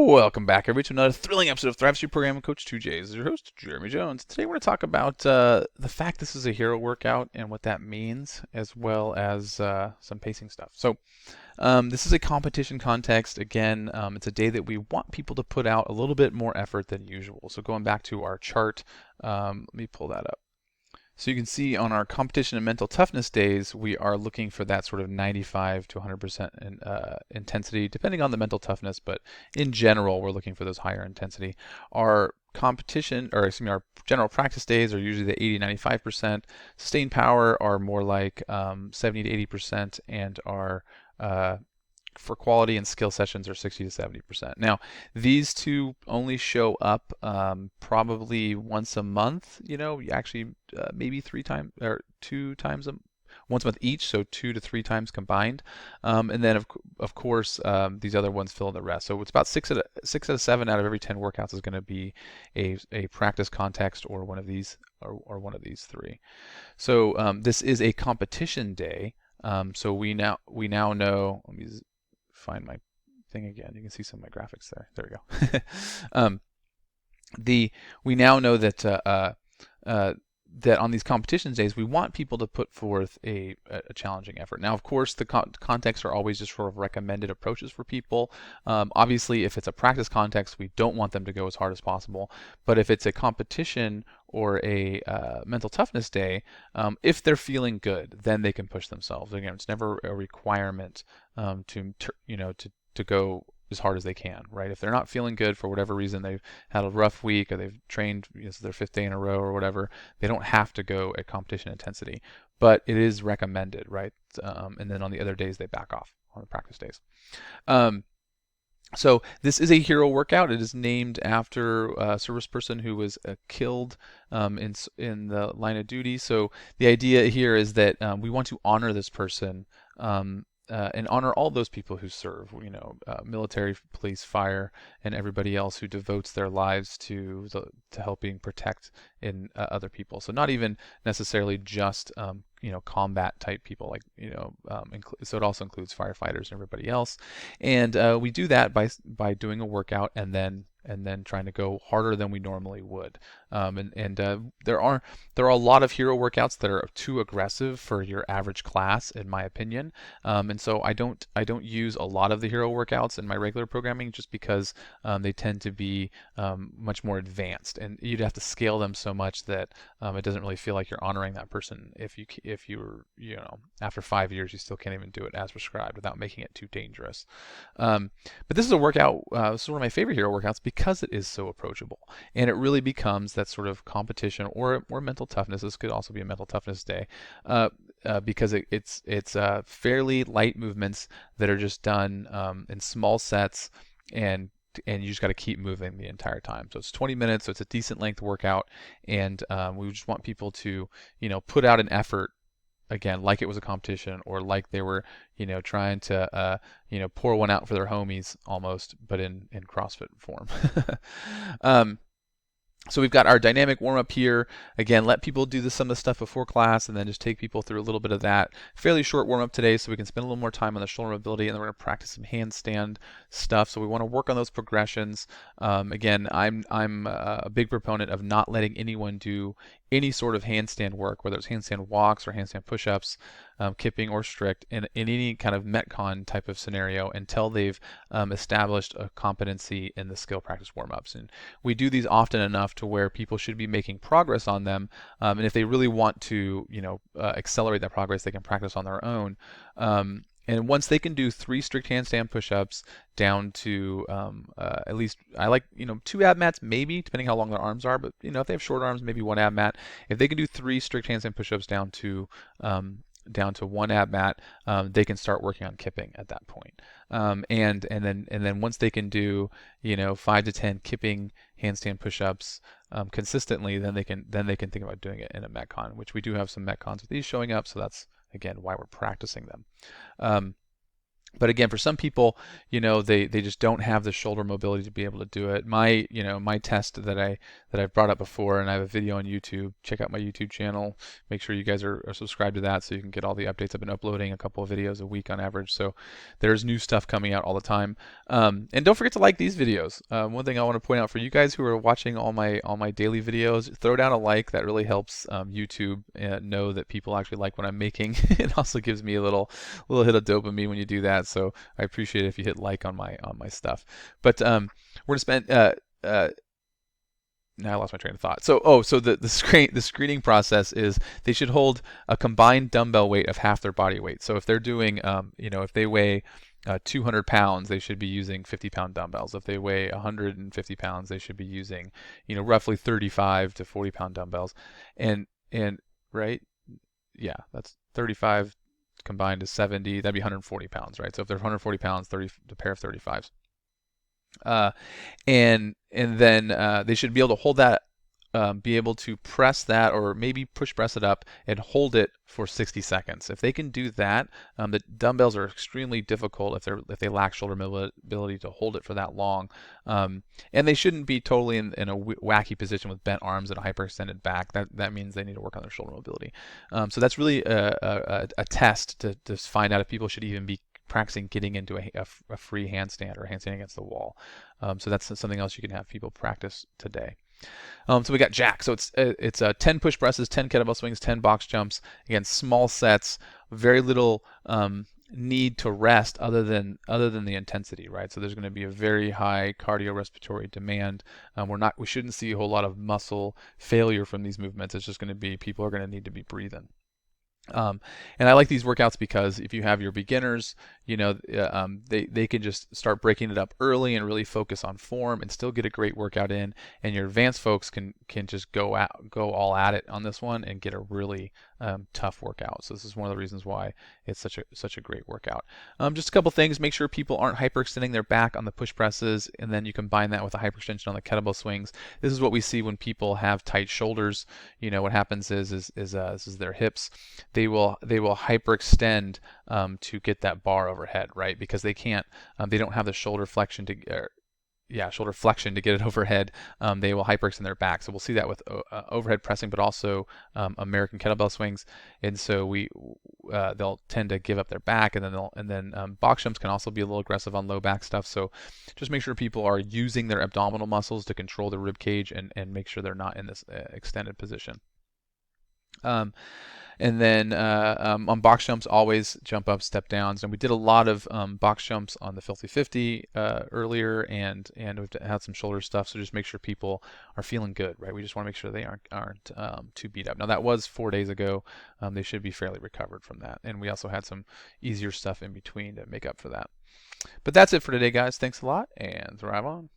Welcome back, everybody, to another thrilling episode of Thrive Street Program. Coach 2J is your host, Jeremy Jones. Today we're going to talk about the fact this is a hero workout and what that means, as well as some pacing stuff. So this is a competition context. Again, it's a day that we want people to put out a little bit more effort than usual. So going back to our chart, let me pull that up. So you can see on our competition and mental toughness days, we are looking for that sort of 95 to 100% intensity, depending on the mental toughness, but in general, we're looking for those higher intensity. Our competition, or excuse me, our general practice days are usually the 80, 95%. Sustained power are more like 70 to 80%, and our for quality and skill sessions are 60 to 70%. Now, these two only show up probably once a month. Actually maybe 3 times or 2 times once a month each, so 2 to 3 times combined. And then of course these other ones fill in the rest. So it's about 6 out of 7 out of every 10 workouts is going to be a practice context or one of these or one of these three. So this is a competition day. So we now know. Let me find my thing again. You can see some of my graphics there. There we go. We now know that that on these competition days, we want people to put forth a challenging effort. Now, of course, the contexts are always just sort of recommended approaches for people. Obviously, if it's a practice context, we don't want them to go as hard as possible. But if it's a competition or a mental toughness day, if they're feeling good, then they can push themselves. Again, it's never a requirement to go as hard as they can, right? If they're not feeling good for whatever reason, they've had a rough week or they've trained, it's their 5th day in a row or whatever, they don't have to go at competition intensity, but it is recommended, right? And then on the other days, they back off on the practice days. So this is a hero workout. It is named after a service person who was killed in the line of duty. So the idea here is that we want to honor this person and honor all those people who serve, military, police, fire, and everybody else who devotes their lives to helping protect other people. So not even necessarily just combat type people, like so it also includes firefighters and everybody else. And we do that by doing a workout and then trying to go harder than we normally would. There are a lot of hero workouts that are too aggressive for your average class, in my opinion. And so I don't use a lot of the hero workouts in my regular programming just because they tend to be much more advanced, and you'd have to scale them so much that it doesn't really feel like you're honoring that person if you're after 5 years you still can't even do it as prescribed without making it too dangerous. But this is a workout. This is one of my favorite hero workouts because it is so approachable, and it really becomes that sort of competition or mental toughness. This could also be a mental toughness day, because it's fairly light movements that are just done in small sets, and you just got to keep moving the entire time. So it's 20 minutes, so it's a decent length workout, and we just want people to put out an effort, again, like it was a competition, or like they were, trying to, pour one out for their homies almost, but in CrossFit form. So we've got our dynamic warm-up here. Again, let people do some of the stuff before class and then just take people through a little bit of that. Fairly short warm-up today, so we can spend a little more time on the shoulder mobility, and then we're going to practice some handstand stuff. So we want to work on those progressions. Again, I'm a big proponent of not letting anyone do any sort of handstand work, whether it's handstand walks or handstand push-ups, kipping or strict, in any kind of Metcon type of scenario until they've established a competency in the skill practice warm-ups. And we do these often enough to where people should be making progress on them, and if they really want to accelerate that progress, they can practice on their own. And once they can do 3 strict handstand push-ups down to at least, I like 2 ab mats maybe, depending how long their arms are, but if they have short arms, maybe 1 ab mat. If they can do 3 strict handstand push-ups down to 1 ab mat, they can start working on kipping at that point. And then once they can do 5 to 10 kipping handstand push-ups consistently, then they can think about doing it in a Metcon, which we do have some Metcons with these showing up, so that's again why we're practicing them. But again, for some people, they just don't have the shoulder mobility to be able to do it. My test that that I've brought up before, and I have a video on YouTube. Check out my YouTube channel. Make sure you guys are subscribed to that so you can get all the updates. I've been uploading a couple of videos a week on average, so there's new stuff coming out all the time. And don't forget to like these videos. One thing I want to point out for you guys who are watching all my daily videos, throw down a like. That really helps YouTube know that people actually like what I'm making. It also gives me a little hit of dopamine when you do that. So I appreciate it if you hit like on my stuff. But we're gonna spend now I lost my train of thought. So the screening process is they should hold a combined dumbbell weight of half their body weight. So if they're doing, if they weigh 200 pounds, they should be using 50-pound dumbbells. If they weigh 150 pounds, they should be using, roughly 35 to 40-pound dumbbells. And right, yeah, that's 35 combined is 70. That'd be 140 pounds, right? So if they're 140 pounds, 30 a pair of 35s. Uh, and then they should be able to hold that, be able to press that, or maybe push press it up and hold it for 60 seconds. If they can do that, the dumbbells are extremely difficult if they lack shoulder mobility to hold it for that long. And they shouldn't be totally in a wacky position with bent arms and a hyperextended back. That means they need to work on their shoulder mobility. So that's really a test to find out if people should even be practicing getting into a free handstand or a handstand against the wall. So that's something else you can have people practice today. So we got jack. So it's 10 push presses, 10 kettlebell swings, 10 box jumps. Again, small sets, very little need to rest other than the intensity, right? So there's going to be a very high cardiorespiratory demand. We shouldn't see a whole lot of muscle failure from these movements. It's just going to be people are going to need to be breathing. And I like these workouts because if you have your beginners, they can just start breaking it up early and really focus on form and still get a great workout in. And your advanced folks can just go all at it on this one and get a really tough workout. So this is one of the reasons why it's such a great workout. Just a couple things: make sure people aren't hyperextending their back on the push presses, and then you combine that with a hyperextension on the kettlebell swings. This is what we see when people have tight shoulders. What happens is their hips. They will hyperextend to get that bar overhead, right? Because they can't, they don't have the shoulder flexion to get it overhead. They will hyperextend their back. So we'll see that with overhead pressing, but also American kettlebell swings. And so they'll tend to give up their back, and then box jumps can also be a little aggressive on low back stuff. So just make sure people are using their abdominal muscles to control the rib cage and make sure they're not in this extended position. And then on box jumps, always jump up, step downs. And we did a lot of box jumps on the Filthy 50 earlier, and we've had some shoulder stuff. So just make sure people are feeling good, right? We just want to make sure they aren't too beat up. Now that was 4 days ago. They should be fairly recovered from that. And we also had some easier stuff in between to make up for that. But that's it for today, guys. Thanks a lot, and thrive on.